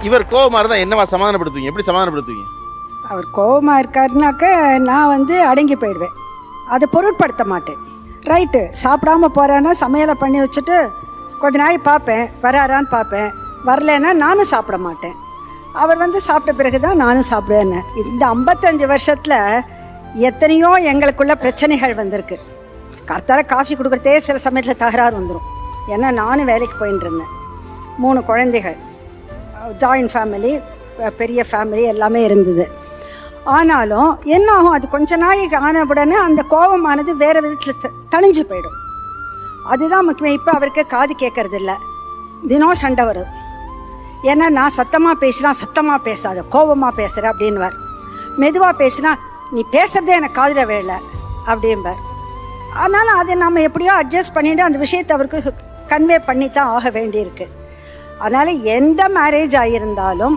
இவர் கோவமா இருந்தா என்னவா சமாதானப்படுத்துவீங்க? எப்படி சமாதானப்படுத்துவீங்க? அவர் கோவமாக இருக்காருனாக்க நான் வந்து அடங்கி போயிடுவேன், அதை பொருட்படுத்த மாட்டேன். ரைட்டு, சாப்பிடாம போகிறேன்னா சமையலை பண்ணி வச்சுட்டு கொஞ்ச நாள் பார்ப்பேன், வராரான்னு பார்ப்பேன். வரலன்னா நானும் சாப்பிட மாட்டேன். அவர் வந்து சாப்பிட்ட பிறகு தான் நானும் சாப்பிடுவேன்னு. இந்த 55 வருஷத்தில் எத்தனையோ எங்களுக்குள்ள பிரச்சனைகள் வந்திருக்கு. கர்த்தார காஃபி கொடுக்குறதே சில சமயத்தில் தகராறு வந்துடும். ஏன்னா நானும் வேலைக்கு போயின்னு இருந்தேன், 3 குழந்தைகள், ஜாயின்ட் ஃபேமிலி, பெரிய ஃபேமிலி எல்லாமே இருந்தது. ஆனாலும் என்ன ஆகும், அது கொஞ்ச நாளைக்கு ஆன உடனே அந்த கோபமானது வேறு விதத்தில் தணிஞ்சு போயிடும். அதுதான் முக்கியம். இப்போ அவருக்கு காது கேட்கறது இல்லை, தினம் சண்டை வரும். ஏன்னா நான் சத்தமாக பேசினா சத்தமாக பேசாத, கோபமாக பேசுகிற அப்படின்வார். மெதுவாக பேசினா நீ பேசுகிறதே எனக்கு காதில் வேலை அப்படின்பார். அதனால் அதை நம்ம எப்படியோ அட்ஜஸ்ட் பண்ணிவிட்டு அந்த விஷயத்தை அவருக்கு கன்வே பண்ணி தான் ஆக வேண்டியிருக்கு. அதனால் எந்த மேரேஜ் ஆகியிருந்தாலும்